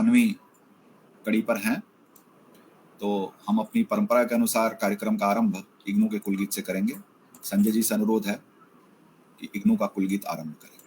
56वीं कड़ी पर हैं। तो हम अपनी परंपरा के अनुसार कार्यक्रम का आरंभ इग्नू के कुलगीत से करेंगे। संजय जी से अनुरोध है कि इग्नू का कुलगीत आरंभ करें।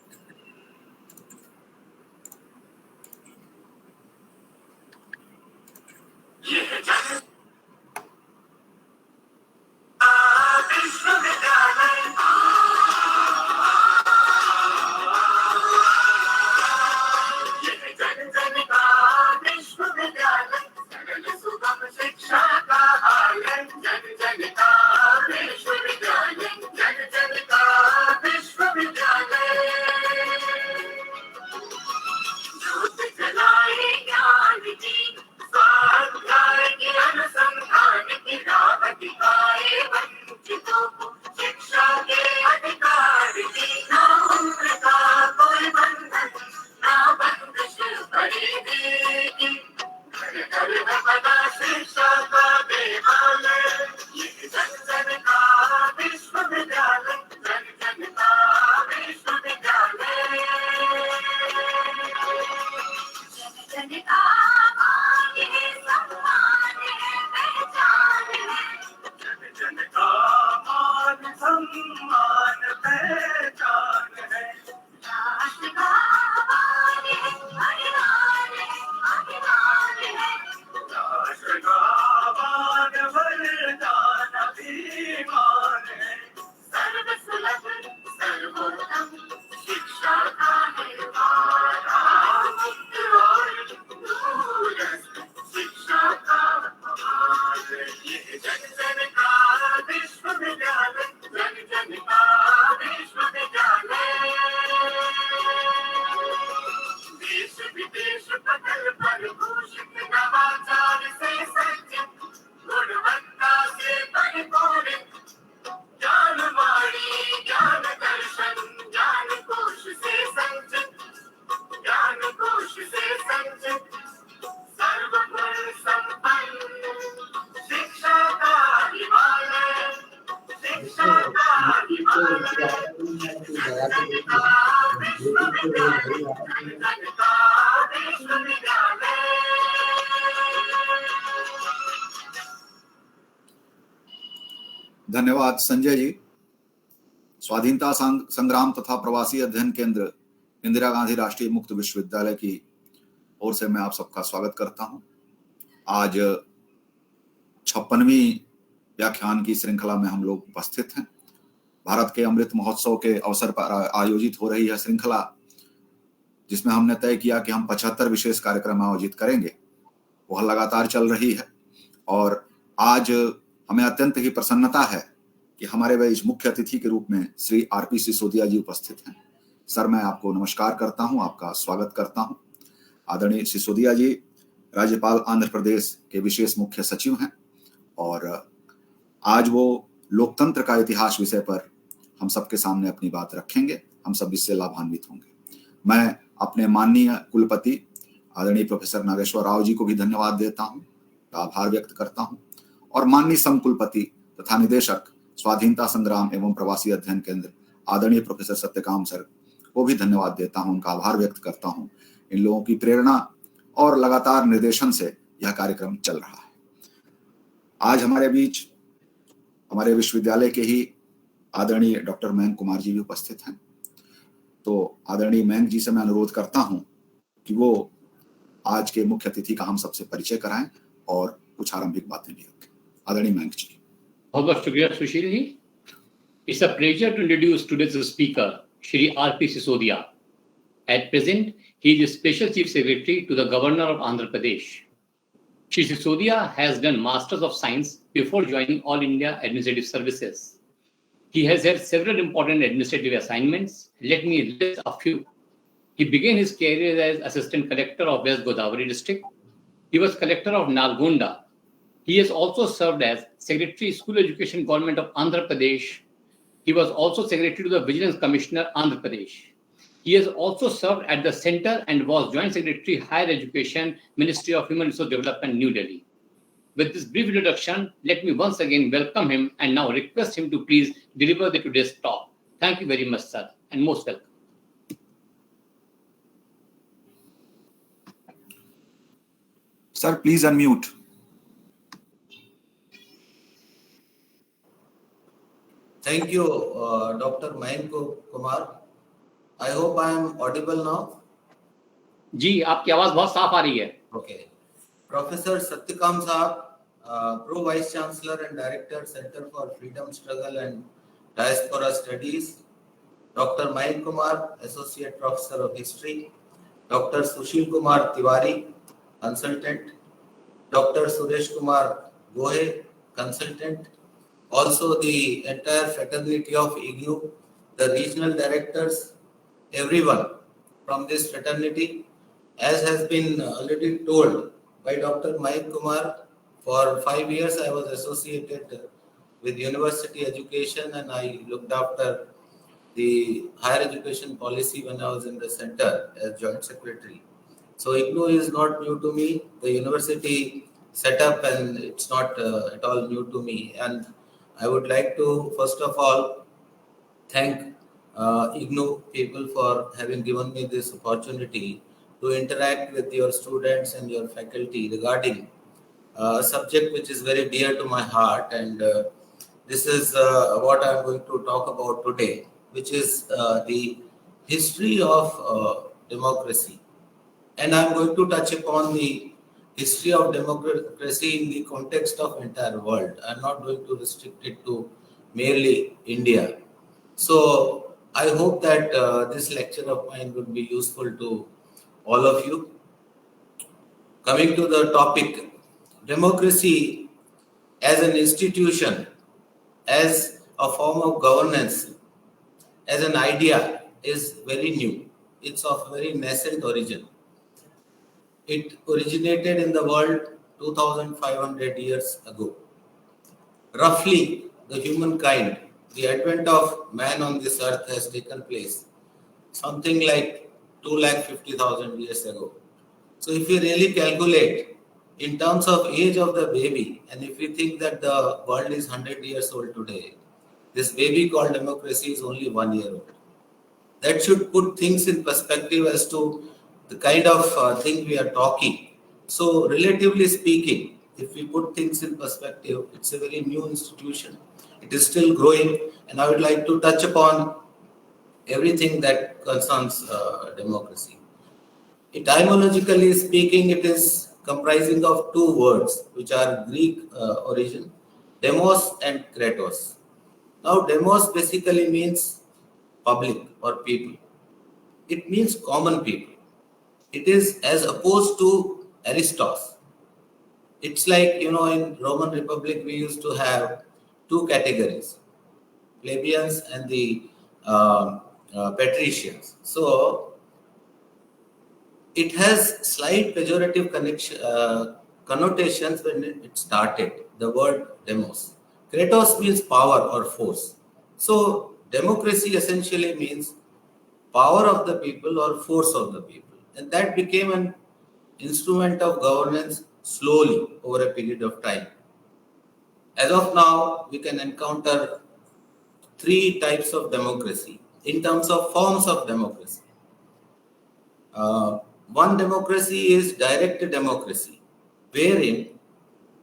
धन्यवाद संजय जी। स्वाधीनता संग्राम तथा प्रवासी अध्ययन केंद्र इंदिरा गांधी राष्ट्रीय मुक्त विश्वविद्यालय की ओर से मैं आप सबका स्वागत करता हूं। आज 56वीं व्याख्यान की श्रृंखला में हम लोग उपस्थित हैं। भारत के अमृत महोत्सव के अवसर पर आयोजित हो रही है श्रृंखला, जिसमें हमने तय किया कि हम 75 विशेष कार्यक्रम आयोजित करेंगे। वह लगातार चल रही है और आज हमें अत्यंत ही प्रसन्नता है कि हमारे बीच मुख्य अतिथि के रूप में श्री आरपी सिसोदिया जी उपस्थित हैं। सर, मैं आपको नमस्कार करता हूं, आपका स्वागत करता हूं। आदरणीय सिसोदिया जी राज्यपाल आंध्र प्रदेश के विशेष मुख्य सचिव हैं और आज वो लोकतंत्र का इतिहास विषय पर हम सबके सामने अपनी बात रखेंगे। हम सब इससे लाभान्वित होंगे। मैं अपने माननीय कुलपति आदरणीय प्रोफेसर नागेश्वर राव जी को भी धन्यवाद देता हूं, आभार व्यक्त करता हूं और माननीय समकुलपति तथा निदेशक स्वाधीनता संग्राम एवं प्रवासी अध्ययन केंद्र आदरणीय प्रोफेसर सत्यकाम सर को भी धन्यवाद देता हूं, उनका आभार व्यक्त करता हूं। इन लोगों की प्रेरणा और लगातार निर्देशन से यह कार्यक्रम चल रहा है। आज हमारे बीच हमारे विश्वविद्यालय के ही आदरणीय डॉक्टर मयंक कुमार जी भी उपस्थित हैं। तो आदरणीय मयंक जी से मैं अनुरोध करता हूं कि वो आज के मुख्य अतिथि का हम सबसे परिचय कराएं और कुछ आरंभिक बातें भी रखें। आदरणीय मयंक जी। बहुत बहुत शुक्रिया Sushil ji. It's a pleasure to introduce today's speaker, Shri R.P. Sisodia. At present, he is Special Chief Secretary to the Governor of Andhra Pradesh. Shri Sisodia has done Masters of Science before joining All India Administrative Services. He has had several important administrative assignments. Let me list a few. He began his career as Assistant Collector of West Godavari District. He was Collector of Nalgonda. He has also served as Secretary School Education Government of Andhra Pradesh. He was also Secretary to the Vigilance Commissioner, Andhra Pradesh. He has also served at the Center and was Joint Secretary Higher Education, Ministry of Human Resource Development, New Delhi. With this brief introduction, let me once again welcome him and now request him to please deliver the today's talk. Thank you very much, sir, and most welcome. Sir, please unmute. Thank you, Dr. Mahotsav Kumar. I hope I am audible now. जी आपकी आवाज बहुत साफ आ रही है. Okay. Professor Satyakam Saab, Pro Vice Chancellor and Director, Center for Freedom Struggle and Diaspora Studies. Dr. Mahotsav Kumar, Associate Professor of History. Dr. Sushil Kumar Tiwari, Consultant. Dr. Suresh Kumar Gohe, Consultant. Also the entire fraternity of IGNOU, the regional directors, everyone from this fraternity. As has been already told by Dr. Mahotsav Kumar, for 5 years I was associated with university education and I looked after the higher education policy when I was in the center as joint secretary. So IGNOU is not new to me. The university set up and it's not at all new to me. And I would like to first of all thank IGNOU people for having given me this opportunity to interact with your students and your faculty regarding a subject which is very dear to my heart, and this is what I am going to talk about today, which is the history of democracy. And I am going to touch upon the history of democracy in the context of entire world. I am not going to restrict it to merely India. So I hope that this lecture of mine will be useful to all of you. Coming to the topic, democracy as an institution, as a form of governance, as an idea is very new. It's of very nascent origin. It originated in the world 2500 years ago. Roughly, the humankind, the advent of man on this earth has taken place something like 250,000 years ago. So if we really calculate in terms of age of the baby, and if we think that the world is 100 years old today, this baby called democracy is only 1 year old. That should put things in perspective as to the kind of thing we are talking. So relatively speaking, if we put things in perspective, it's a very new institution. It is still growing, and I would like to touch upon everything that concerns democracy. Etymologically speaking, it is comprising of two words which are Greek origin, demos and kratos. Now, demos basically means public or people. It means common people. It is as opposed to aristos. It's like, in Roman Republic, we used to have two categories, plebeians and the patricians. So, it has slight pejorative connotations when it started, the word demos. Kratos means power or force. So, democracy essentially means power of the people or force of the people. And that became an instrument of governance slowly over a period of time. As of now, we can encounter three types of democracy in terms of forms of democracy. One democracy is direct democracy, wherein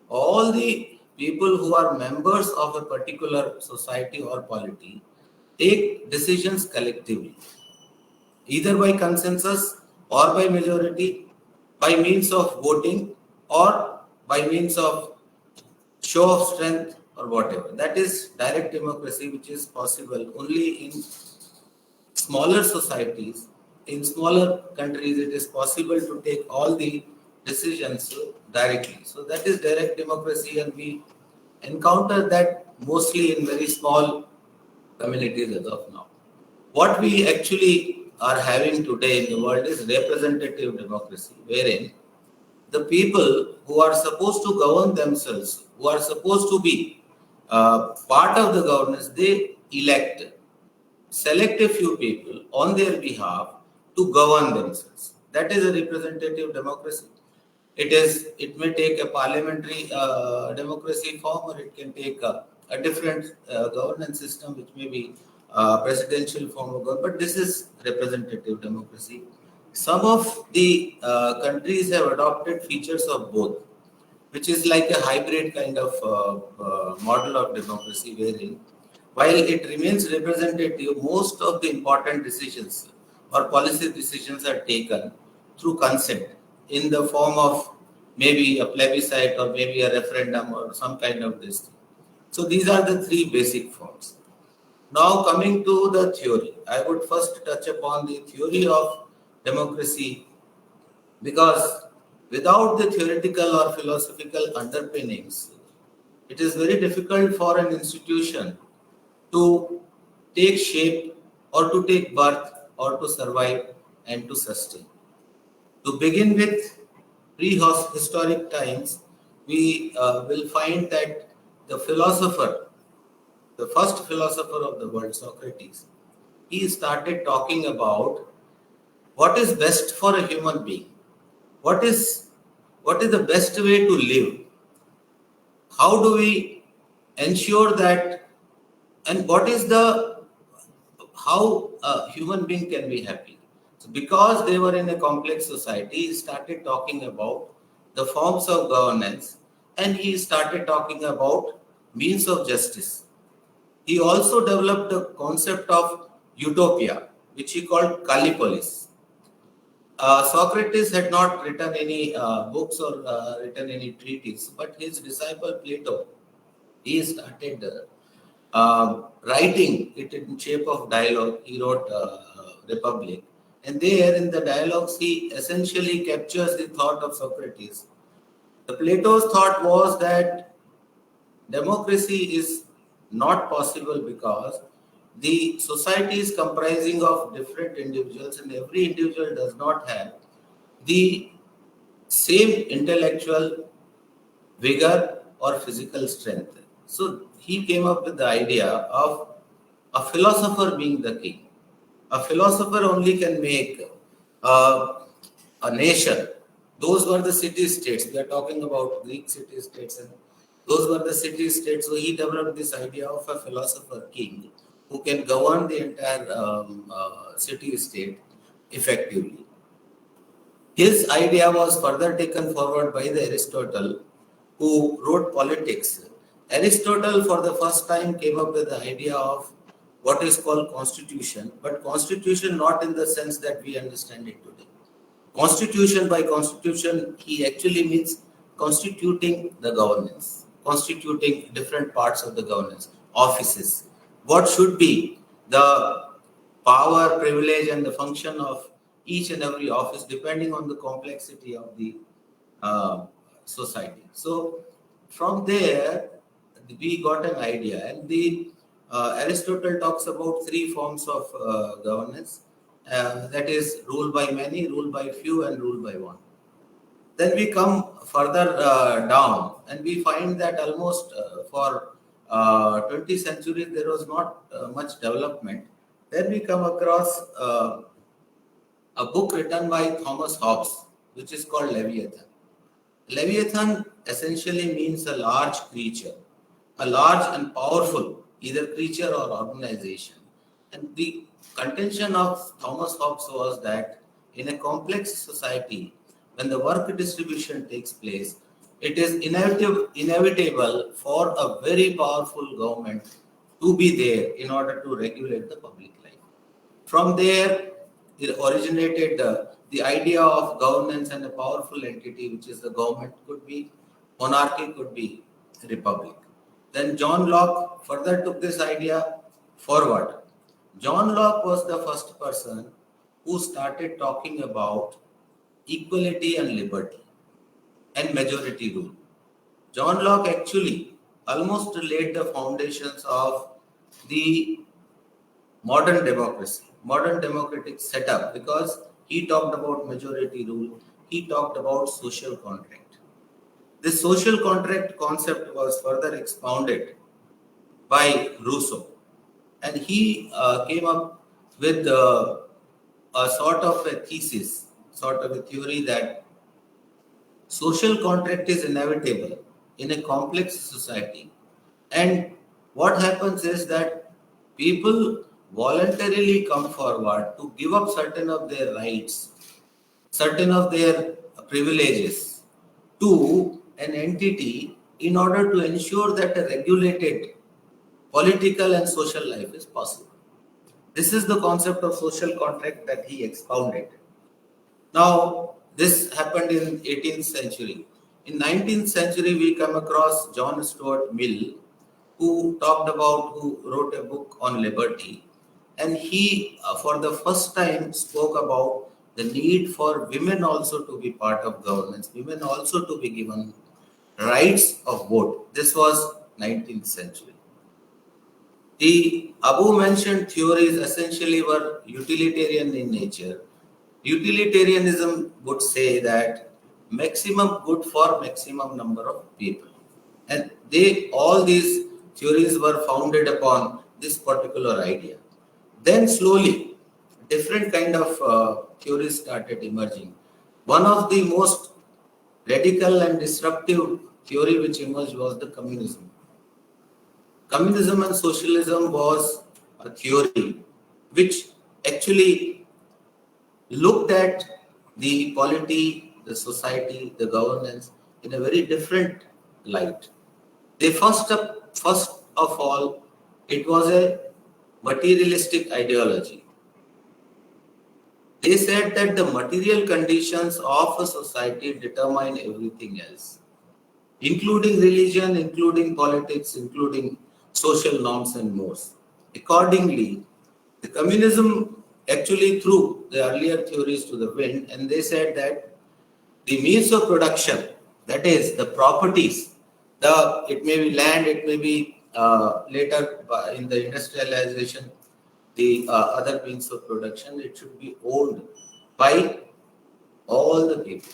all the people who are members of a particular society or polity take decisions collectively, either by consensus or by majority, by means of voting or by means of show of strength or whatever. That is direct democracy, which is possible only in smaller societies. In smaller countries, it is possible to take all the decisions directly. So that is direct democracy, and we encounter that mostly in very small communities as of now. What we actually are having today in the world is representative democracy, wherein the people who are supposed to govern themselves, who are supposed to be part of the governance, they select a few people on their behalf to govern themselves. That is a representative democracy. It may take a parliamentary democracy form, or it can take a different governance system, which may be presidential form of government. But this is representative democracy. some of the countries have adopted features of both, which is like a hybrid kind of model of democracy, wherein while it remains representative, most of the important decisions or policy decisions are taken through consent in the form of maybe a plebiscite or maybe a referendum or some kind of this thing. So these are the three basic forms. Now coming to the theory, I would first touch upon the theory of democracy, because without the theoretical or philosophical underpinnings, it is very difficult for an institution to take shape or to take birth or to survive and to sustain. To begin with, prehistoric times, we will find that the philosopher, the first philosopher of the world, Socrates, he started talking about what is best for a human being. What is the best way to live? How do we ensure that, and what is the how a human being can be happy? So because they were in a complex society, he started talking about the forms of governance, and he started talking about means of justice. He also developed the concept of utopia, which he called Callipolis. Socrates had not written any books or written any treatises, but his disciple Plato, he started writing it in shape of dialogue. He wrote Republic, and there in the dialogues he essentially captures the thought of Socrates. The Plato's thought was that democracy is not possible because the society is comprising of different individuals, and every individual does not have the same intellectual vigor or physical strength. So he came up with the idea of a philosopher being the king. A philosopher only can make a nation. Those were the city-states. We are talking about Greek city-states, and those were the city-states. So he developed this idea of a philosopher king who can govern the entire city-state effectively. His idea was further taken forward by the Aristotle, who wrote Politics. Aristotle, for the first time, came up with the idea of what is called constitution, but constitution not in the sense that we understand it today. Constitution, by constitution, he actually means constituting the governance, constituting different parts of the governance, offices. What should be the power, privilege, and the function of each and every office depending on the complexity of the society. So from there, we got an idea, and the Aristotle talks about three forms of governance. That is rule by many, rule by few, and rule by one. Then we come further down, and we find that almost for 20th century there was not much development. Then we come across a book written by Thomas Hobbes, which is called Leviathan. Leviathan essentially means a large creature, a large and powerful either creature or organization. And the contention of Thomas Hobbes was that in a complex society, when the work distribution takes place, it is inevitable for a very powerful government to be there in order to regulate the public life. From there, it originated the idea of governance and a powerful entity, which is the government, could be monarchy, could be republic. Then John Locke further took this idea forward. John Locke was the first person who started talking about equality and liberty and majority rule. John Locke actually almost laid the foundations of the modern democracy, modern democratic setup, because he talked about majority rule, he talked about social contract. This social contract concept was further expounded by Rousseau, and he came up with a sort of a thesis, sort of a theory that social contract is inevitable in a complex society, and what happens is that people voluntarily come forward to give up certain of their rights certain of their privileges to an entity in order to ensure that a regulated political and social life is possible. This is the concept of social contract that he expounded. Now, this happened in 18th century. In 19th century, we come across John Stuart Mill, who wrote a book on liberty. And he, for the first time, spoke about the need for women also to be part of governance, women also to be given rights of vote. This was 19th century. The above mentioned theories essentially were utilitarian in nature. Utilitarianism would say that maximum good for maximum number of people. And all these theories were founded upon this particular idea. Then slowly, different kind of theories started emerging. One of the most radical and disruptive theory which emerged was the communism. Communism and socialism was a theory which actually looked at the polity, the society, the governance in a very different light. They first of all, it was a materialistic ideology. They said that the material conditions of a society determine everything else, including religion, including politics, including social norms and mores. Accordingly, the communism actually threw the earlier theories to the wind, and they said that the means of production, that is the properties, it may be land, it may be later in the industrialization, the other means of production, it should be owned by all the people.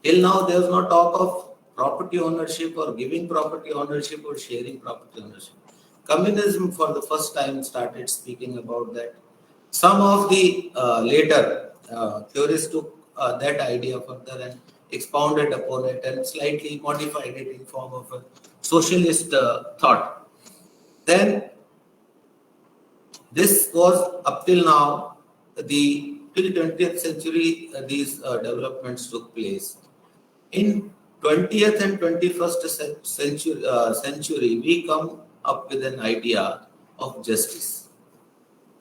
Till now, there is no talk of property ownership or giving property ownership or sharing property ownership. Communism for the first time started speaking about that. Some of the later theorists took that idea further and expounded upon it and slightly modified it in form of a socialist thought. Then this was up till now, till 20th century, these developments took place. In 20th and 21st century, we come up with an idea of justice.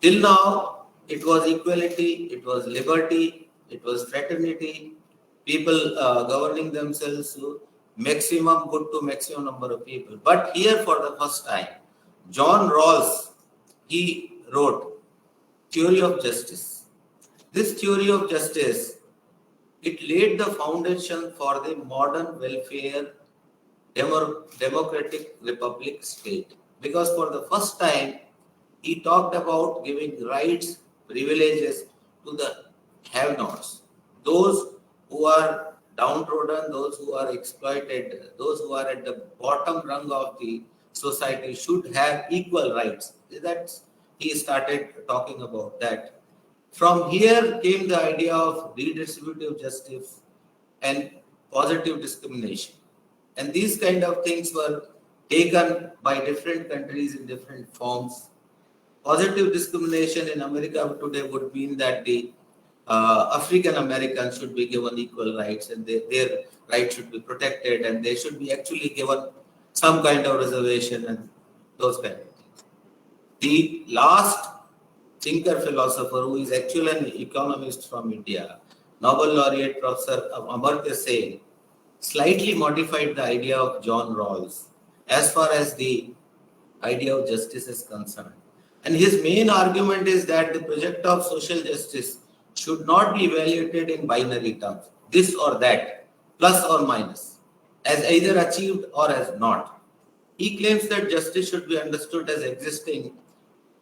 Till now, it was equality, it was liberty, it was fraternity, people governing themselves to maximum good to maximum number of people. But here for the first time, John Rawls, he wrote Theory of Justice. This theory of justice, it laid the foundation for the modern welfare democratic republic state. Because for the first time, he talked about giving rights, privileges to the have-nots, those who are downtrodden, those who are exploited, those who are at the bottom rung of the society should have equal rights. He started talking about that. From here came the idea of redistributive justice and positive discrimination. And these kind of things were taken by different countries in different forms. Positive discrimination in America today would mean that the African Americans should be given equal rights and their rights should be protected and they should be actually given some kind of reservation and those kind of things. The last thinker philosopher who is actually an economist from India, Nobel laureate Professor Amartya Sen, slightly modified the idea of John Rawls as far as the idea of justice is concerned. And his main argument is that the project of social justice should not be evaluated in binary terms, this or that, plus or minus, as either achieved or as not. He claims that justice should be understood as existing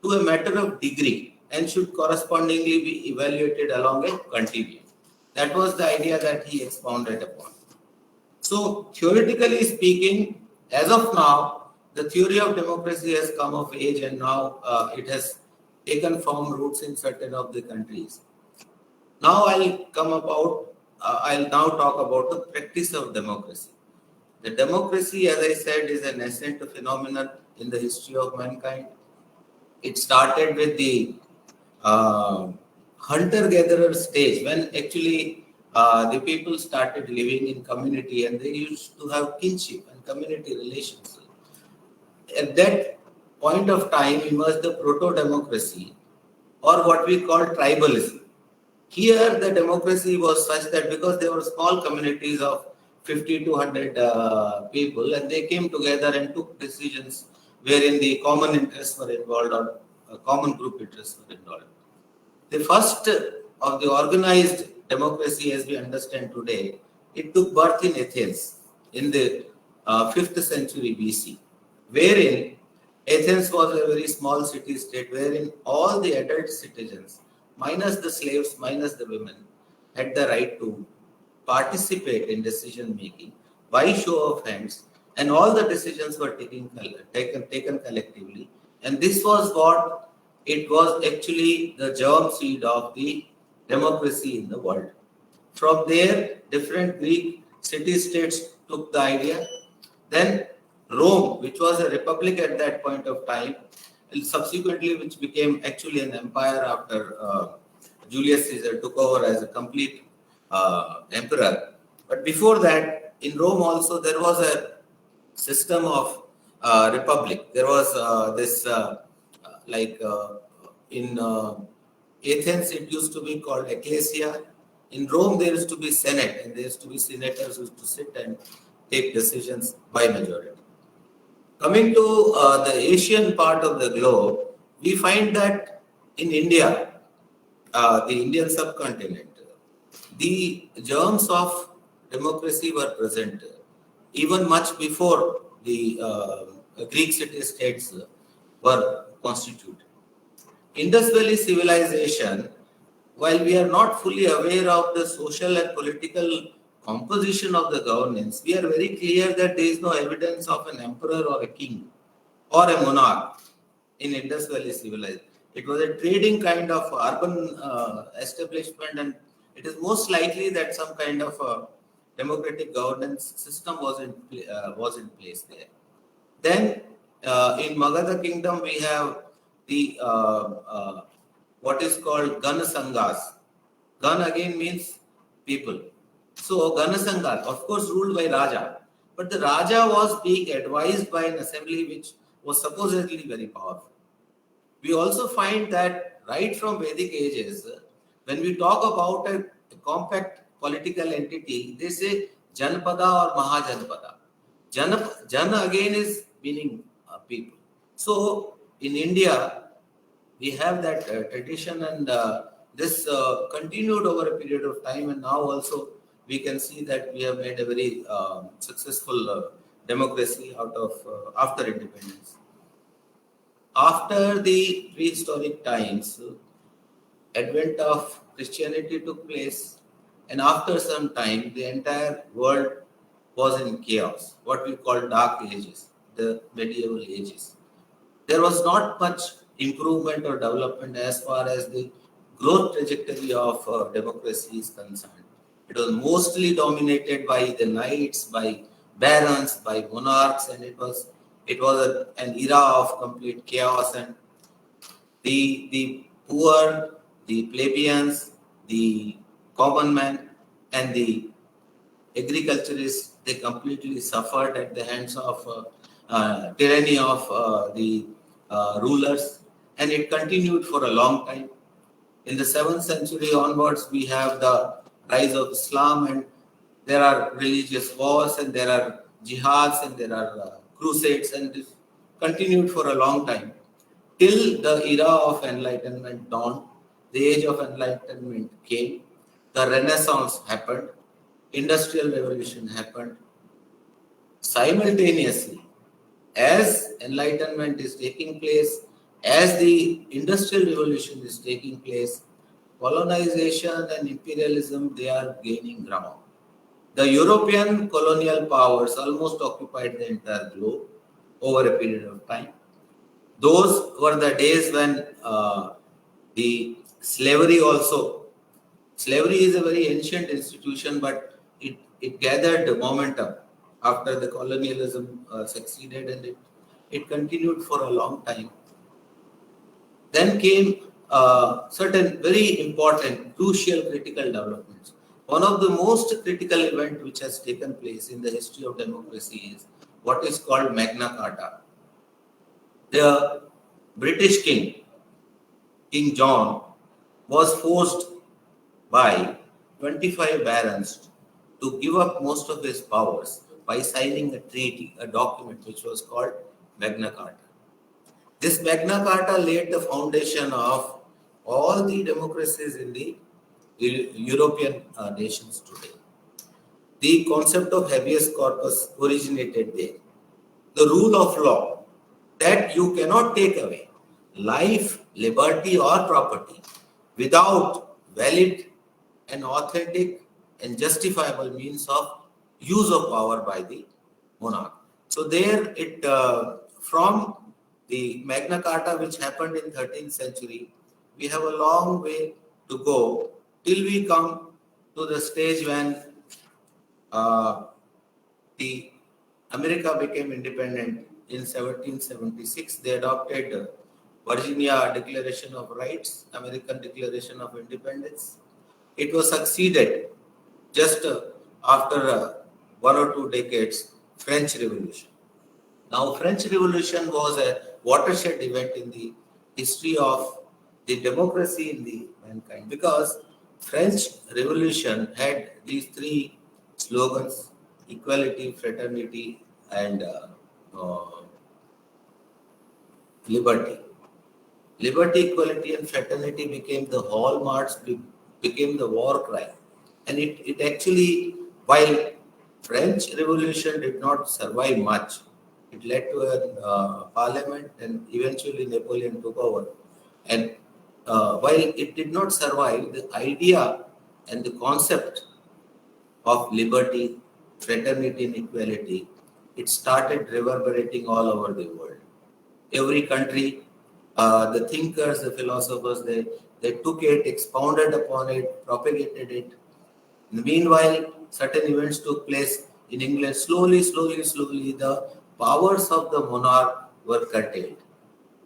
to a matter of degree and should correspondingly be evaluated along a continuum. That was the idea that he expounded upon. So, theoretically speaking, as of now, the theory of democracy has come of age and now it has taken firm roots in certain of the countries. Now I'll now talk about the practice of democracy. The democracy, as I said, is a nascent phenomenon in the history of mankind. It started with the hunter-gatherer stage, when actually the people started living in community and they used to have kinship and community relations. At that point of time emerged the proto-democracy, or what we call tribalism. Here the democracy was such that because there were small communities of 50 to 100 people, and they came together and took decisions wherein the common interests were involved or common group interests were involved. The first of the organized democracy as we understand today, it took birth in Athens in the 5th century BC, wherein Athens was a very small city-state wherein all the adult citizens, minus the slaves, minus the women, had the right to participate in decision-making by show of hands, and all the decisions were taken collectively. And this was what it was actually the germ seed of the democracy in the world. From there, different Greek city-states took the idea. Then Rome, which was a republic at that point of time, and subsequently which became actually an empire after Julius Caesar took over as a complete emperor. But before that, in Rome also there was a system of republic. There was in Athens it used to be called ecclesia. In Rome there used to be senate, and there used to be senators who used to sit and take decisions by majority. Coming to the Asian part of the globe, we find that in India, the Indian subcontinent, the germs of democracy were present even much before the Greek city-states were constituted. Indus Valley civilization, while we are not fully aware of the social and political composition of the governance, we are very clear that there is no evidence of an emperor or a king or a monarch in Indus Valley civilization. It was a trading kind of urban establishment, and it is most likely that some kind of a democratic governance system was in place there. Then in Magadha kingdom we have the what is called Gana Sanghas. Gan again means people. So Gana Sanghas, of course, ruled by Raja, but the Raja was being advised by an assembly which was supposedly very powerful. We also find that right from Vedic ages, when we talk about a compact political entity, they say Janpada or Mahajanpada. Jana again is meaning people. So in India, we have that tradition, and this continued over a period of time, and now also we can see that we have made a very successful democracy out of after independence. After the prehistoric times, advent of Christianity took place, and after some time, the entire world was in chaos, what we call dark ages, the medieval ages. There was not much improvement or development as far as the growth trajectory of democracy is concerned. It was mostly dominated by the knights, by barons, by monarchs, and it was an era of complete chaos, and the poor, the plebeians, the common man, and the agriculturists, they completely suffered at the hands of tyranny of the rulers, and it continued for a long time. In the 7th century onwards, we have the rise of Islam, and there are religious wars, and there are jihads, and there are crusades, and this continued for a long time till the era of enlightenment dawned. The age of enlightenment came, the Renaissance happened, industrial revolution happened. Simultaneously, as enlightenment is taking place, as the industrial revolution is taking place, colonization and imperialism, they are gaining ground. The European colonial powers almost occupied the entire globe over a period of time. Those were the days when the slavery is a very ancient institution, but it gathered momentum after the colonialism succeeded, and it continued for a long time. Then came certain very important, crucial, critical developments. One of the most critical event which has taken place in the history of democracy is what is called Magna Carta. The British King, King John, was forced by 25 barons to give up most of his powers by signing a treaty, a document which was called Magna Carta. This Magna Carta laid the foundation of all the democracies in the European nations today. The concept of habeas corpus originated there. The rule of law, that you cannot take away life, liberty or property without valid and authentic and justifiable means of use of power by the monarch. So there it, from the Magna Carta which happened in 13th century, we have a long way to go till we come to the stage when the America became independent in 1776. They adopted Virginia Declaration of Rights, American Declaration of Independence. It was succeeded just after 1 or 2 decades, French Revolution. Now, French Revolution was a watershed event in the history of the democracy in the mankind, because French Revolution had these 3 slogans: equality, fraternity, and liberty. Liberty, equality, and fraternity became the hallmarks, became the war cry. And it actually, while French Revolution did not survive much, it led to a parliament, and eventually Napoleon took over. And while it did not survive, the idea and the concept of liberty, fraternity, and equality, it started reverberating all over the world. Every country, the thinkers, the philosophers, they took it, expounded upon it, propagated it. Meanwhile, certain events took place in England. Slowly, the powers of the monarch were curtailed,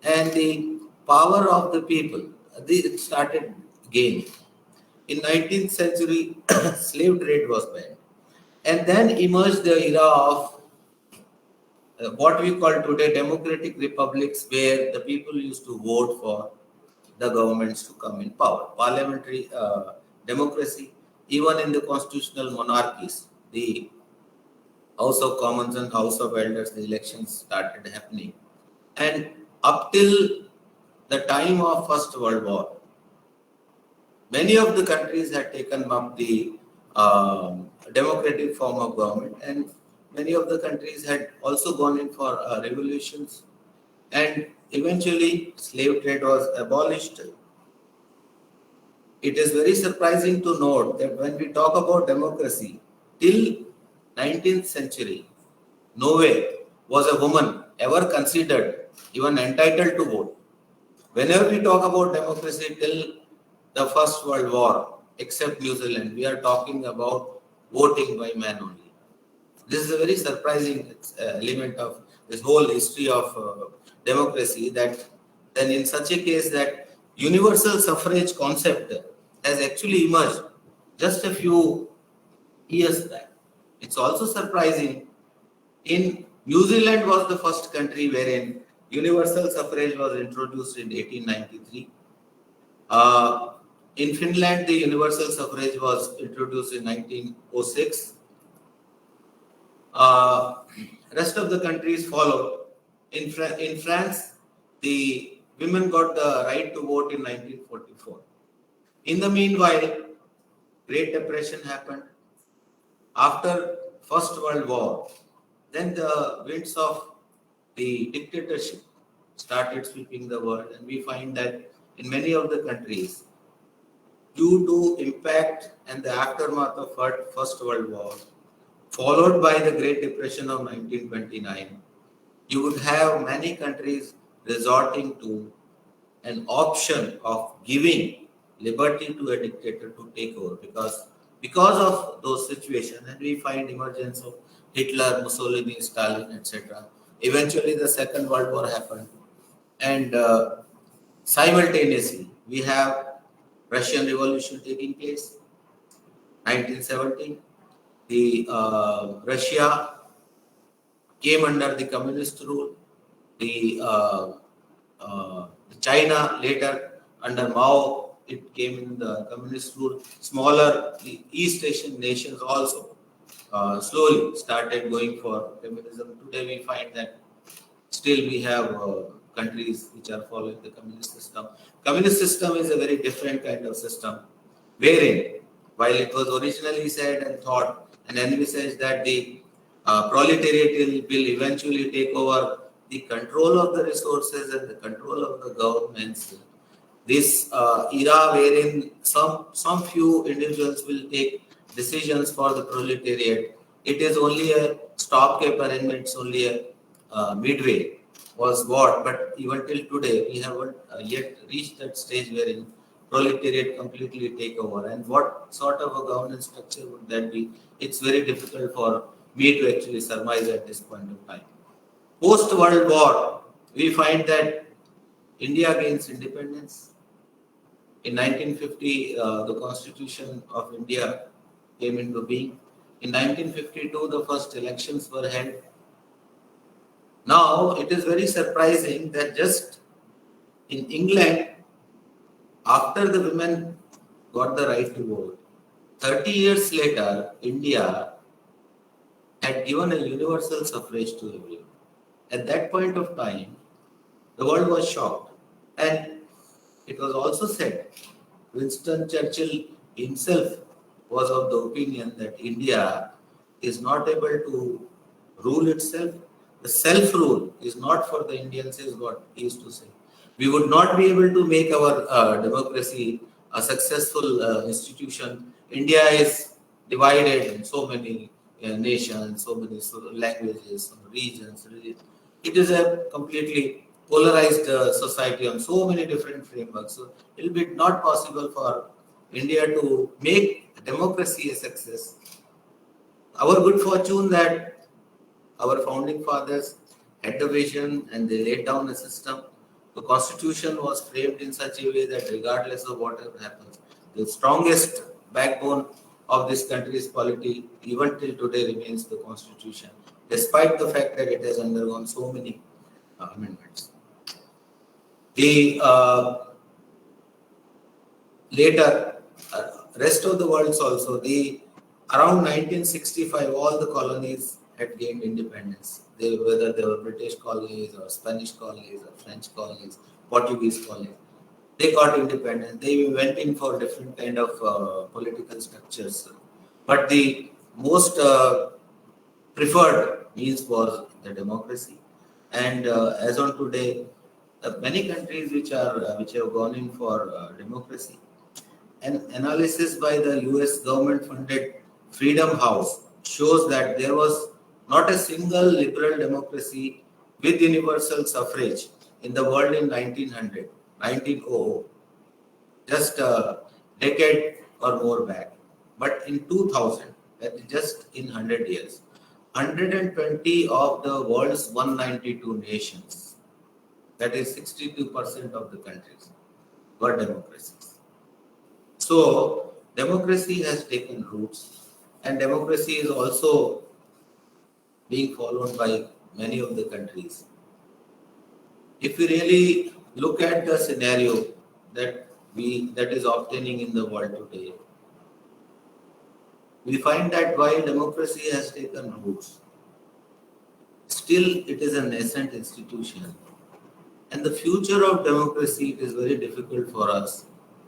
and the power of the people, it started gaining. In 19th century, slave trade was banned, and then emerged the era of what we call today democratic republics, where the people used to vote for the governments to come in power. Parliamentary democracy, even in the constitutional monarchies, the House of Commons and House of Elders, the elections started happening. And up till the time of First World War, many of the countries had taken up the democratic form of government, and many of the countries had also gone in for revolutions, and eventually slave trade was abolished. It is very surprising to note that when we talk about democracy, till 19th century, nowhere was a woman ever considered even entitled to vote. Whenever we talk about democracy till the First World War, except New Zealand, we are talking about voting by men only. This is a very surprising element of this whole history of democracy, that then in such a case that universal suffrage concept has actually emerged just a few years back. It's also surprising, in New Zealand was the first country wherein universal suffrage was introduced in 1893. In Finland, the universal suffrage was introduced in 1906. Rest of the countries followed. In France, the women got the right to vote in 1944. In the meanwhile, Great Depression happened. After First World War, then the winds of the dictatorship started sweeping the world, and we find that in many of the countries, due to impact and the aftermath of First World War, followed by the Great Depression of 1929, you would have many countries resorting to an option of giving liberty to a dictator to take over, because of those situations, and we find emergence of Hitler, Mussolini, Stalin, etc. Eventually, the Second World War happened, and simultaneously, we have Russian Revolution taking place, 1917. The Russia came under the communist rule. The China later under Mao, it came in the communist rule. Smaller East Asian nations also slowly started going for communism. Today we find that still we have countries which are following the communist system. Communist system is a very different kind of system, wherein while it was originally said and thought and envisaged that the proletariat will eventually take over the control of the resources and the control of the governments. This era wherein some few individuals will take decisions for the proletariat, it is only a stopgap arrangement, it's only a midway was what, but even till today we haven't yet reached that stage wherein proletariat completely take over. And what sort of a governance structure would that be? It's very difficult for me to actually surmise at this point of time. Post-World War, we find that India gains independence. In 1950, the Constitution of India came into being. In 1952, the first elections were held. Now, it is very surprising that just in England, after the women got the right to vote, 30 years later, India had given a universal suffrage to everyone. At that point of time, the world was shocked. And it was also said, Winston Churchill himself was of the opinion that India is not able to rule itself. The self-rule is not for the Indians, is what he used to say. We would not be able to make our democracy a successful institution. India is divided in so many nations, so many languages, regions. It is a completely polarized society on so many different frameworks. So it will be not possible for India to make democracy a success. Our good fortune that our founding fathers had the vision and they laid down a system. The constitution was framed in such a way that regardless of whatever happens, the strongest backbone of this country's polity even till today remains the constitution, despite the fact that it has undergone so many amendments. The later rest of the world also, around 1965, all the colonies had gained independence. Whether they were British colonies or Spanish colonies or French colonies, Portuguese colonies, they got independence. They went in for different kind of political structures. But the most preferred means was the democracy. And as on today, many countries which have gone in for democracy. An analysis by the US government-funded Freedom House shows that there was not a single liberal democracy with universal suffrage in the world in 1900, just a decade or more back. But in 2000, just in 100 years, 120 of the world's 192 nations, that is 62% of the countries, were democracies. So, democracy has taken roots, and democracy is also being followed by many of the countries. If we really look at the scenario that is obtaining in the world today, we find that while democracy has taken roots, still it is a nascent institution. And the future of democracy, it is very difficult for us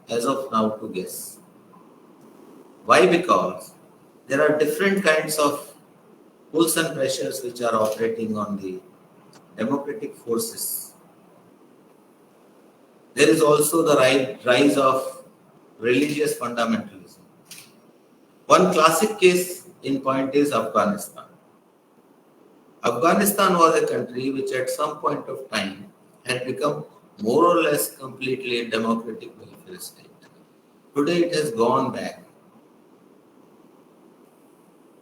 as of now to guess. Why? Because there are different kinds of pulls and pressures which are operating on the democratic forces. There is also the rise of religious fundamentalism. One classic case in point is Afghanistan. Afghanistan was a country which at some point of time had become more or less completely a democratic welfare state. Today it has gone back.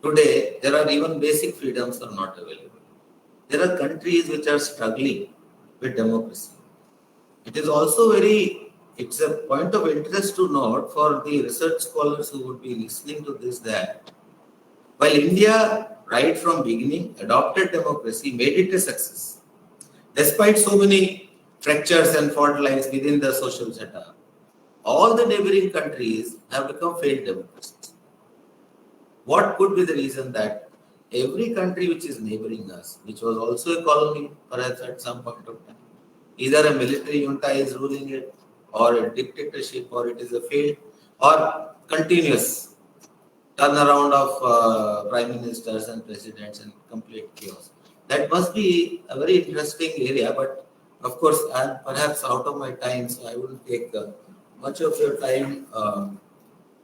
Today, there are even basic freedoms are not available. There are countries which are struggling with democracy. It is also very it's a point of interest to note for the research scholars who would be listening to this that while India, right from beginning, adopted democracy, made it a success, despite so many fractures and fault lines within the social setup, all the neighboring countries have become failed democracies. What could be the reason that every country which is neighboring us, which was also a colony perhaps at some point of time, either a military junta is ruling it, or a dictatorship, or it is a failed or continuous turnaround of prime ministers and presidents and complete chaos. That must be a very interesting area, but of course I'm perhaps out of my time, so I wouldn't take much of your time.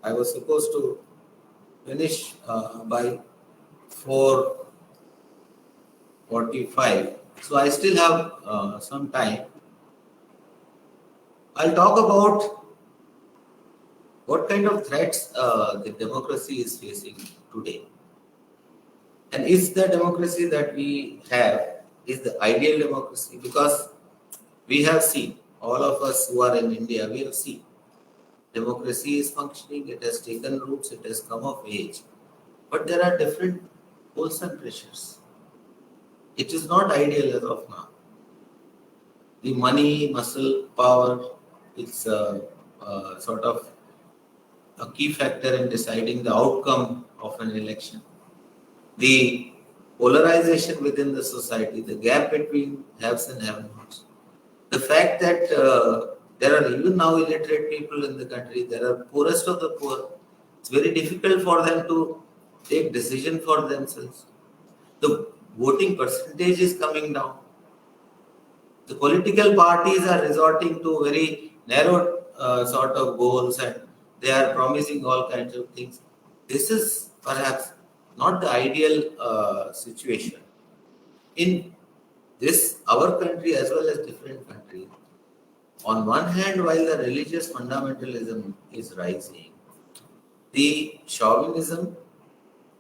I was supposed to finish by 4:45, so I still have some time. I'll talk about what kind of threats the democracy is facing today. And is the democracy that we have is the ideal democracy? Because we have seen, all of us who are in India, we have seen democracy is functioning, it has taken roots, it has come of age. But there are different pulls and pressures. It is not ideal as of now. The money, muscle, power, it's sort of a key factor in deciding the outcome of an election. The polarization within the society, the gap between haves and have-nots. The fact that there are even now illiterate people in the country, there are poorest of the poor. It's very difficult for them to take decision for themselves. The voting percentage is coming down. The political parties are resorting to very narrow sort of goals, and they are promising all kinds of things. This is perhaps not the ideal situation. In this, our country as well as different countries, on one hand, while the religious fundamentalism is rising, the chauvinism,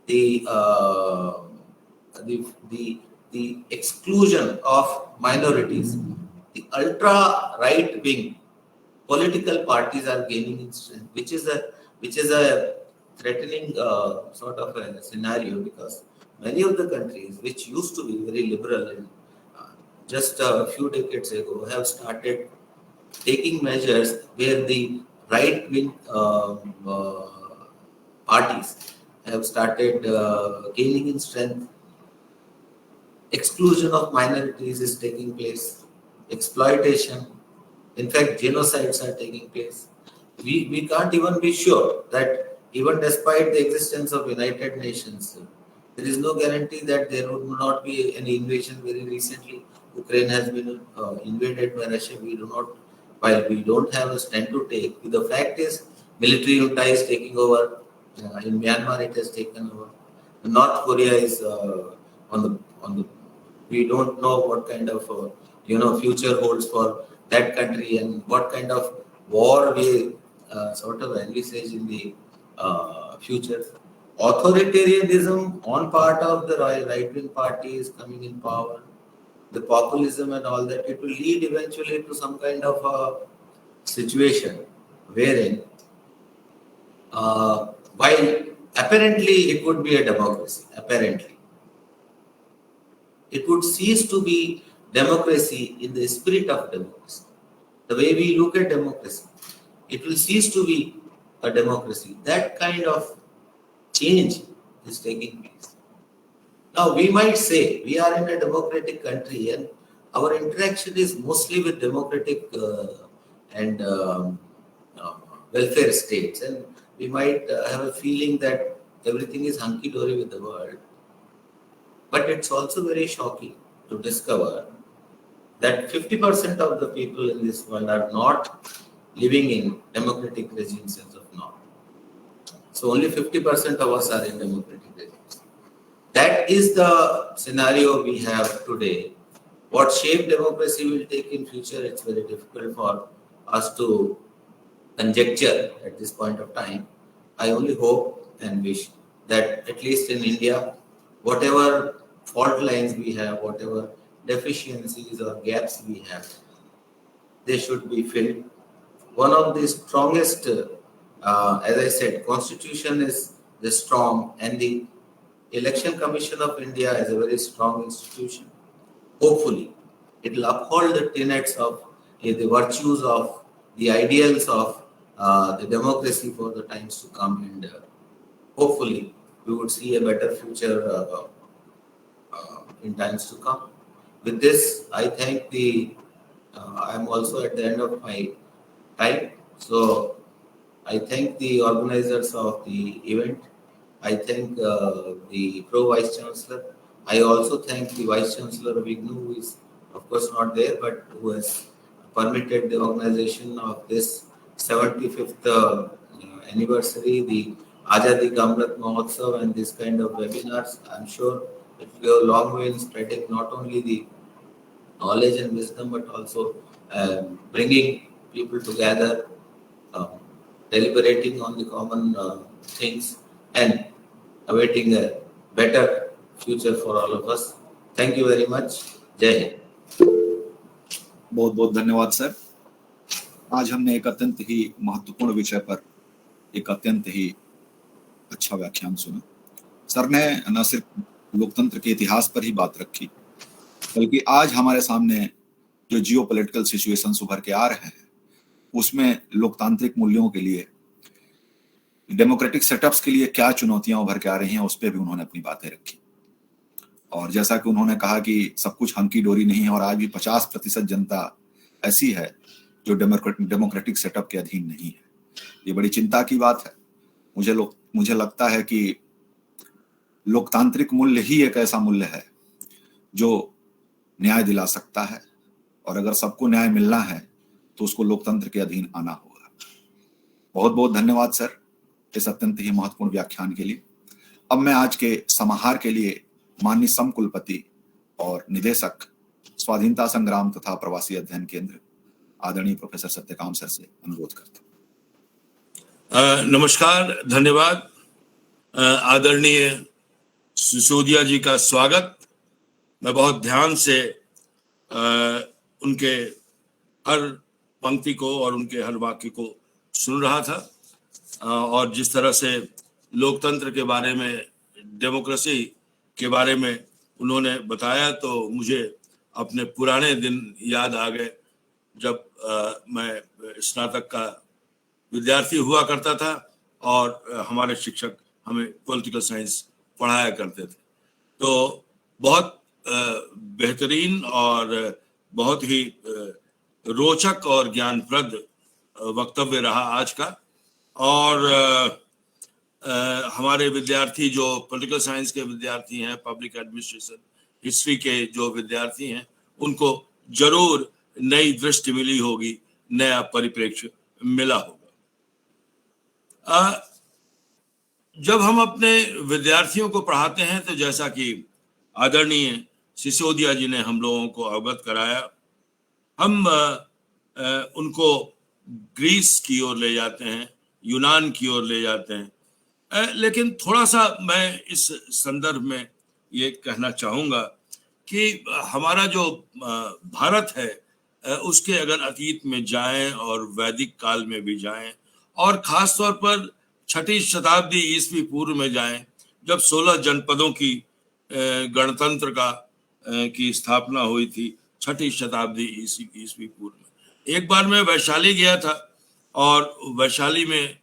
the exclusion of minorities, the ultra right wing political parties are gaining in strength, which is a threatening sort of a scenario, because many of the countries which used to be very liberal in just a few decades ago have started taking measures where the right wing parties have started gaining in strength. Exclusion of minorities is taking place. Exploitation, in fact, genocides are taking place. We can't even be sure that even despite the existence of United Nations, there is no guarantee that there would not be any invasion. Very recently, Ukraine has been invaded by Russia. While we don't have a stand to take, the fact is military junta is taking over. In Myanmar, it has taken over. North Korea is on the. We don't know what kind of future holds for that country, and what kind of war we sort of envisage in the future. Authoritarianism on part of the right-wing party is coming in power. The populism and all that, it will lead eventually to some kind of a situation wherein, while apparently it would be a democracy, it would cease to be democracy in the spirit of democracy. The way we look at democracy, it will cease to be a democracy. That kind of change is taking place. Now, we might say we are in a democratic country and our interaction is mostly with democratic and welfare states, and we might have a feeling that everything is hunky-dory with the world. But it's also very shocking to discover that 50% of the people in this world are not living in democratic regimes as of now. So only 50% of us are in democratic regimes. That is the scenario we have today. What shape democracy will take in future, it's very difficult for us to conjecture at this point of time. I only hope and wish that at least in India, whatever fault lines we have, whatever deficiencies or gaps we have, they should be filled. one of the strongest, as I said, constitution is the strong, and the Election Commission of India is a very strong institution. Hopefully, it will uphold the tenets of the virtues of the ideals of the democracy for the times to come, and hopefully we would see a better future in times to come. With this, I thank the, I am also at the end of my time, so I thank the organizers of the event. I thank the Pro Vice Chancellor. I also thank the Vice Chancellor of IGNOU, who is of course not there, but who has permitted the organization of this 75th anniversary, the Azadi Amrit Mahotsav, and this kind of webinars. I'm sure it will go a long way in spreading not only the knowledge and wisdom, but also bringing people together, deliberating on the common things, and awaiting a better future for all of us. Thank you very much. जय हिंद। बहुत बहुत धन्यवाद sir. आज हमने एक अत्यंत ही महत्वपूर्ण विषय पर एक अत्यंत ही अच्छा व्याख्यान सुना। सर ने न सिर्फ लोकतंत्र के इतिहास पर ही बात रखी, बल्कि आज हमारे सामने जो जियोपॉलिटिकल सिचुएशंस उभर के आ रहे हैं, उसमें लोकतांत्रिक मूल्यों के लिए, डेमोक्रेटिक सेटअप्स के लिए क्या चुनौतियां उभर के आ रही हैं, उस पर भी उन्होंने अपनी बातें रखी। और जैसा कि उन्होंने कहा कि सब कुछ हंकी डोरी नहीं है, और आज भी 50% जनता ऐसी है जो डेमोक्रेटिक सेटअप के अधीन नहीं है। ये बड़ी चिंता की बात है। मुझे लगता है कि लोकतांत्रिक मूल्य ही एक ऐसा मूल्य है जो न्याय दिला सकता है, और अगर सबको न्याय मिलना है तो उसको लोकतंत्र के अधीन आना होगा। बहुत बहुत धन्यवाद सर इस अत्यंत ही महत्वपूर्ण व्याख्यान के लिए। अब मैं आज के समाहार के लिए माननीय समकुलपति और निदेशक स्वाधीनता संग्राम तथा प्रवासी अध्ययन केंद्र आदरणीय प्रोफेसर सत्यकाम सर से अनुरोध करता हूं। नमस्कार, धन्यवाद। आदरणीय सिसोदिया जी का स्वागत। मैं बहुत ध्यान से उनके हर पंक्ति को और उनके हर वाक्य को सुन रहा था, और जिस तरह से लोकतंत्र के बारे में, डेमोक्रेसी के बारे में उन्होंने बताया, तो मुझे अपने पुराने दिन याद आ गए जब मैं स्नातक का विद्यार्थी हुआ करता था और हमारे शिक्षक हमें पॉलिटिकल साइंस पढ़ाया करते थे। तो बहुत बेहतरीन और बहुत ही रोचक और ज्ञानप्रद वक्तव्य रहा आज का। और हमारे विद्यार्थी जो पॉलिटिकल साइंस के विद्यार्थी हैं, पब्लिक एडमिनिस्ट्रेशन, हिस्ट्री के जो विद्यार्थी हैं, उनको जरूर नई दृष्टि मिली होगी, नया परिप्रेक्ष्य मिला होगा। जब हम अपने विद्यार्थियों को पढ़ाते हैं तो जैसा कि आदरणीय सिसोदिया जी ने हम लोगों को अवगत कराया, हम उनको ग्रीस की ओर ले जाते हैं, यूनान की ओर ले जाते हैं। लेकिन थोड़ा सा मैं इस संदर्भ में ये कहना चाहूँगा कि हमारा जो भारत है, उसके अगर अतीत में जाएं और वैदिक काल में भी जाएं, और ख़ास तौर पर 6ठी शताब्दी ईस्वी पूर्व में जाएं, जब 16 जनपदों की गणतंत्र की स्थापना हुई थी 6ठी शताब्दी ईस्वी पूर्व में। एक बार मैं वैशाली गया था और वैशाली में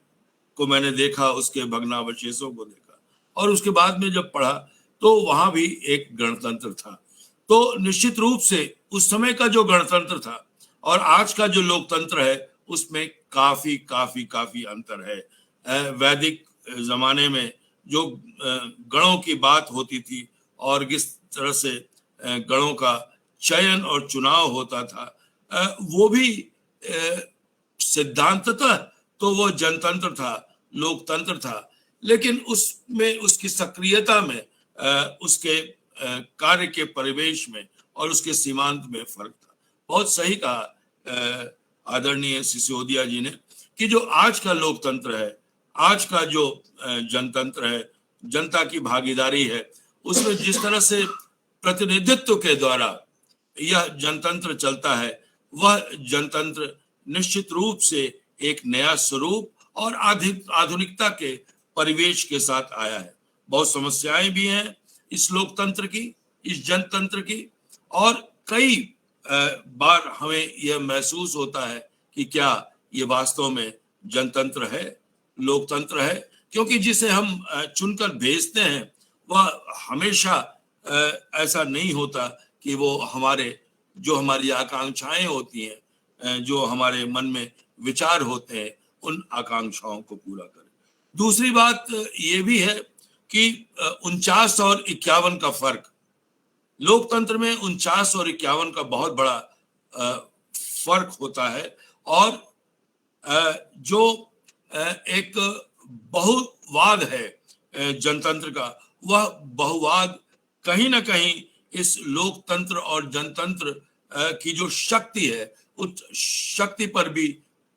को मैंने देखा, उसके भग्नावशेषों को देखा, और उसके बाद में जब पढ़ा तो वहां भी एक गणतंत्र था। तो निश्चित रूप से उस समय का जो गणतंत्र था और आज का जो लोकतंत्र है, उसमें काफी काफी काफी अंतर है। वैदिक जमाने में जो गणों की बात होती थी और किस तरह से गणों का चयन और चुनाव होता था, वो भी सिद्धांततः तो वो जनतंत्र था, लोकतंत्र था, लेकिन उसमें उसकी सक्रियता में, उसके कार्य के परिवेश में और उसके सीमांत में फर्क था। बहुत सही कहा आदरणीय सिसोदिया जी ने कि जो आज का लोकतंत्र है, आज का जो जनतंत्र है, जनता की भागीदारी है, उसमें जिस तरह से प्रतिनिधित्व के द्वारा यह जनतंत्र चलता है, वह जनतंत्र निश्चित रूप से एक नया स्वरूप और आधुनिकता के परिवेश के साथ आया है। बहुत समस्याएं भी हैं इस लोकतंत्र की, इस जनतंत्र की, और कई बार हमें यह महसूस होता है कि क्या ये वास्तव में जनतंत्र है, लोकतंत्र है, क्योंकि जिसे हम चुनकर भेजते हैं वह हमेशा ऐसा नहीं होता कि वो हमारी आकांक्षाएं होती हैं, जो हमारे मन में विचार होते हैं, उन आकांक्षाओं को पूरा करे। दूसरी बात ये भी है कि 49 और 51 का फर्क, लोकतंत्र में 49 और 51 का बहुत बड़ा फर्क होता है, और जो एक बहुवाद है जनतंत्र का, वह बहुवाद कहीं ना कहीं इस लोकतंत्र और जनतंत्र की जो शक्ति है, उस शक्ति पर भी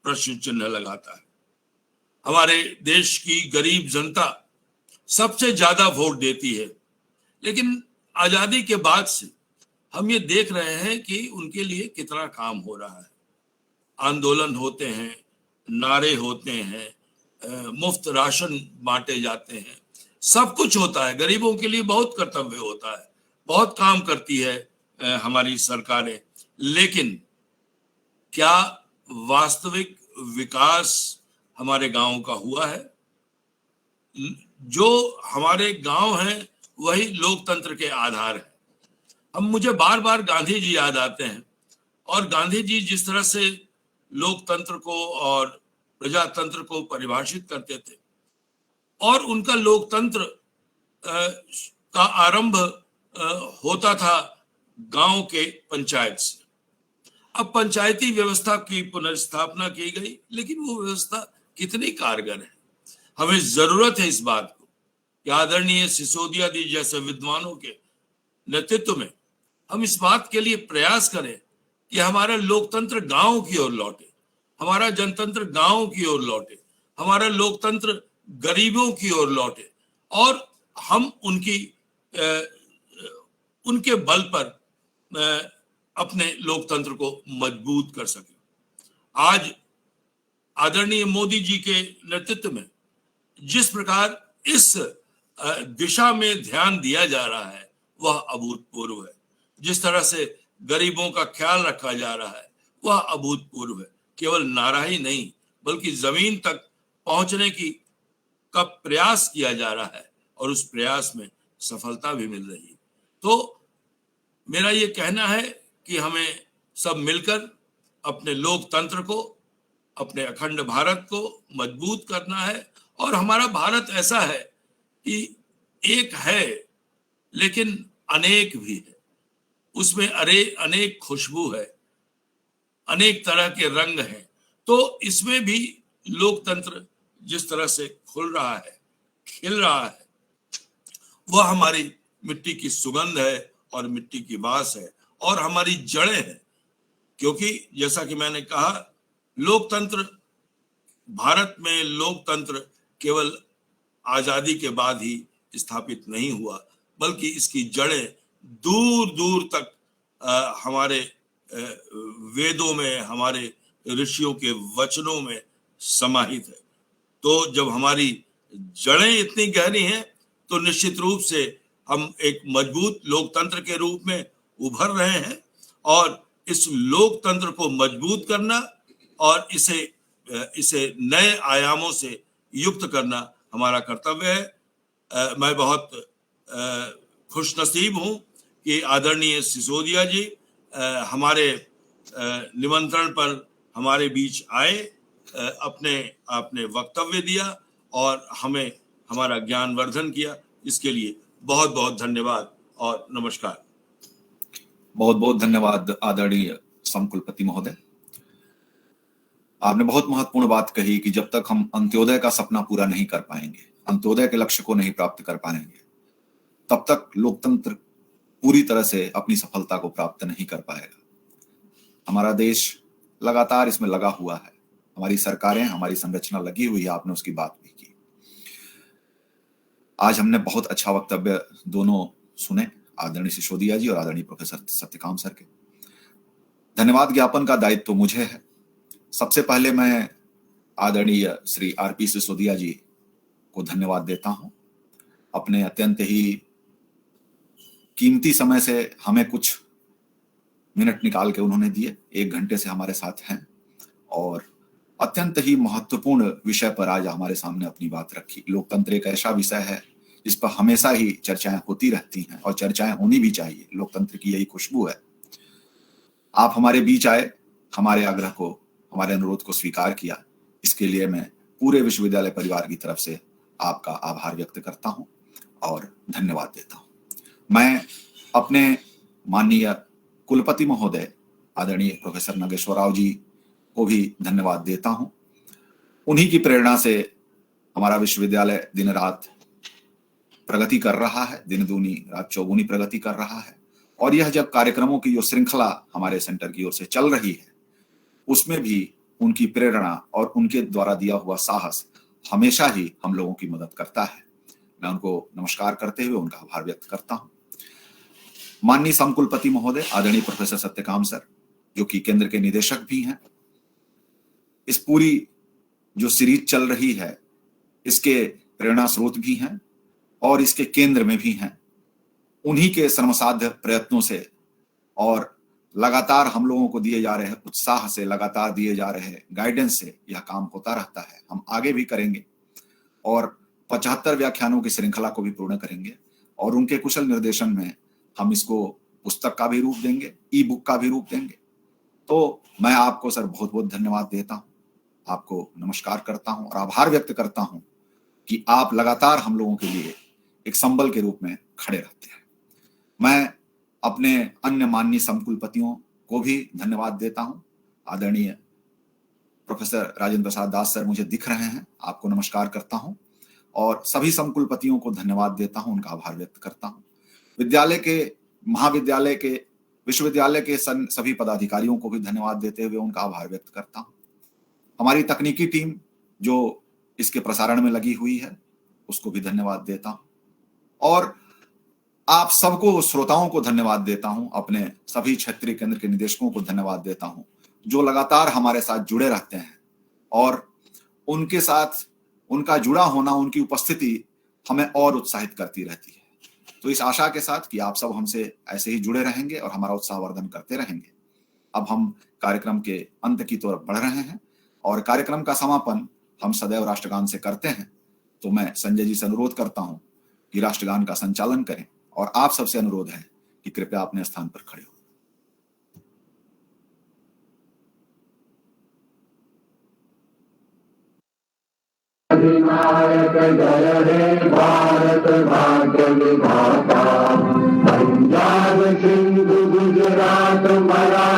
प्रश्न चिन्ह लगाता है। हमारे देश की गरीब जनता सबसे ज्यादा वोट देती है, लेकिन आजादी के बाद से हम ये देख रहे हैं कि उनके लिए कितना काम हो रहा है। आंदोलन होते हैं, नारे होते हैं, मुफ्त राशन बांटे जाते हैं, सब कुछ होता है। गरीबों के लिए बहुत कर्तव्य होता है, बहुत काम करती है हमारी सरकारें, लेकिन क्या वास्तविक विकास हमारे गांव का हुआ है? जो हमारे गांव हैं वही लोकतंत्र के आधार है। मुझे बार बार गांधी जी याद आते हैं, और गांधी जी जिस तरह से लोकतंत्र को और प्रजातंत्र को परिभाषित करते थे, और उनका लोकतंत्र का आरंभ होता था गांव के पंचायत से। अब पंचायती व्यवस्था की पुनर्स्थापना की गई, लेकिन वो व्यवस्था कितनी कारगर है? हमें जरूरत है इस बात को कि आदरणीय सिसोदिया जी जैसे विद्वानों के नेतृत्व में हम इस बात के लिए प्रयास करें कि हमारा लोकतंत्र गांव की ओर लौटे, हमारा जनतंत्र गांव की ओर लौटे, हमारा लोकतंत्र गरीबों की ओर लौटे, और हम उनके बल पर अपने लोकतंत्र को मजबूत कर सके। आज आदरणीय मोदी जी के नेतृत्व में जिस प्रकार इस दिशा में ध्यान दिया जा रहा है वह अभूतपूर्व है। जिस तरह से गरीबों का ख्याल रखा जा रहा है वह अभूतपूर्व है। केवल नारा ही नहीं, बल्कि जमीन तक पहुंचने का प्रयास किया जा रहा है, और उस प्रयास में सफलता भी मिल रही है। तो मेरा ये कहना है कि हमें सब मिलकर अपने लोकतंत्र को, अपने अखंड भारत को मजबूत करना है। और हमारा भारत ऐसा है कि एक है लेकिन अनेक भी है, उसमें अनेक खुशबू है, अनेक तरह के रंग हैं। तो इसमें भी लोकतंत्र जिस तरह से खुल रहा है, खिल रहा है, वह हमारी मिट्टी की सुगंध है और मिट्टी की बास है और हमारी जड़ें हैं। क्योंकि जैसा कि मैंने कहा, लोकतंत्र, भारत में लोकतंत्र केवल आजादी के बाद ही स्थापित नहीं हुआ, बल्कि इसकी जड़ें दूर दूर तक हमारे वेदों में, हमारे ऋषियों के वचनों में समाहित है। तो जब हमारी जड़ें इतनी गहरी हैं तो निश्चित रूप से हम एक मजबूत लोकतंत्र के रूप में उभर रहे हैं, और इस लोकतंत्र को मजबूत करना और इसे नए आयामों से युक्त करना हमारा कर्तव्य है। मैं बहुत खुशनसीब हूं कि आदरणीय सिसोदिया जी हमारे निमंत्रण पर हमारे बीच आए, अपने वक्तव्य दिया और हमें हमारा ज्ञानवर्धन किया। इसके लिए बहुत बहुत धन्यवाद और नमस्कार। बहुत बहुत धन्यवाद आदरणीय समकुलपति महोदय। आपने बहुत महत्वपूर्ण बात कही कि जब तक हम अंत्योदय का सपना पूरा नहीं कर पाएंगे, अंत्योदय के लक्ष्य को नहीं प्राप्त कर पाएंगे, तब तक लोकतंत्र पूरी तरह से अपनी सफलता को प्राप्त नहीं कर पाएगा। हमारा देश लगातार इसमें लगा हुआ है, हमारी सरकारें, हमारी संरचना लगी हुई है। आपने उसकी बात भी की। आज हमने बहुत अच्छा वक्तव्य दोनों सुने, आदरणीय सिसोदिया जी और आदरणीय प्रोफेसर सत्यकाम सर के। धन्यवाद ज्ञापन का दायित्व तो मुझे है। सबसे पहले मैं आदरणीय श्री आरपी सिसोदिया जी को धन्यवाद देता हूं। अपने अत्यंत ही कीमती समय से हमें कुछ मिनट निकाल के उन्होंने दिए, 1 घंटे से हमारे साथ हैं और अत्यंत ही महत्वपूर्ण विषय पर आज हमारे सामने अपनी बात रखी। लोकतंत्र एक ऐसा विषय है जिस पर हमेशा ही चर्चाएं होती रहती हैं और चर्चाएं होनी भी चाहिए, लोकतंत्र की यही खुशबू है। आप हमारे बीच आए, हमारे आग्रह को, हमारे अनुरोध को स्वीकार किया, इसके लिए मैं पूरे विश्वविद्यालय परिवार की तरफ से आपका आभार व्यक्त करता हूं और धन्यवाद देता हूं। मैं अपने माननीय कुलपति महोदय आदरणीय प्रोफेसर नागेश्वर राव जी को भी धन्यवाद देता हूं। उन्हीं की प्रेरणा से हमारा विश्वविद्यालय दिन रात प्रगति कर रहा है, दिन दूनी रात चौगुनी प्रगति कर रहा है। और यह जब कार्यक्रमों की जो श्रृंखला हमारे सेंटर की ओर से चल रही है, उसमें भी उनकी प्रेरणा और उनके द्वारा दिया हुआ साहस हमेशा ही हम लोगों की मदद करता है। मैं उनको नमस्कार करते हुए उनका आभार व्यक्त करता हूं। माननीय समकुलपति महोदय आदरणीय प्रोफेसर सत्यकाम सर, जो कि केंद्र के निदेशक भी हैं, इस पूरी जो सीरीज चल रही है इसके प्रेरणा स्रोत भी हैं और इसके केंद्र में भी हैं। उन्हीं के श्रमसाध्य प्रयत्नों से और लगातार हम लोगों को दिए जा रहे उत्साह से, लगातार दिए जा रहे गाइडेंस से यह काम होता रहता है। हम आगे भी करेंगे और 75 व्याख्यानों की श्रृंखला को भी पूर्ण करेंगे और उनके कुशल निर्देशन में हम इसको पुस्तक का भी रूप देंगे, ई बुक का भी रूप देंगे। तो मैं आपको सर बहुत बहुत धन्यवाद देता हूं, आपको नमस्कार करता हूं और आभार व्यक्त करता हूं कि आप लगातार हम लोगों के लिए एक संबल के रूप में खड़े रहते हैं। मैं अपने अन्य माननीय समकुलपतियों को भी धन्यवाद देता हूं। आदरणीय प्रोफेसर राजेंद्र प्रसाद दास सर मुझे दिख रहे हैं, आपको नमस्कार करता हूं और सभी समकुलपतियों को धन्यवाद देता हूं, उनका आभार व्यक्त करता हूं। विद्यालय के, महाविद्यालय के, विश्वविद्यालय के सभी पदाधिकारियों को भी धन्यवाद देते हुए उनका आभार व्यक्त करता हूं। हमारी तकनीकी टीम जो इसके प्रसारण में लगी हुई है उसको भी धन्यवाद देता हूं और आप सबको, श्रोताओं को धन्यवाद देता हूं। अपने सभी क्षेत्रीय केंद्र के निदेशकों को धन्यवाद देता हूं जो लगातार हमारे साथ जुड़े रहते हैं और उनके साथ उनका जुड़ा होना, उनकी उपस्थिति हमें और उत्साहित करती रहती है। तो इस आशा के साथ कि आप सब हमसे ऐसे ही जुड़े रहेंगे और हमारा उत्साहवर्धन करते रहेंगे, अब हम कार्यक्रम के अंत की तरफ बढ़ रहे हैं और कार्यक्रम का समापन हम सदैव राष्ट्रगान से करते हैं। तो मैं संजय जी से अनुरोध करता हूं कि राष्ट्रगान का संचालन करें और आप सबसे अनुरोध है कि कृपया अपने स्थान पर खड़े हो। अधिनायक जय हे भारत भाग्य विधाता, पंजाब सिंधु गुजरात मराठा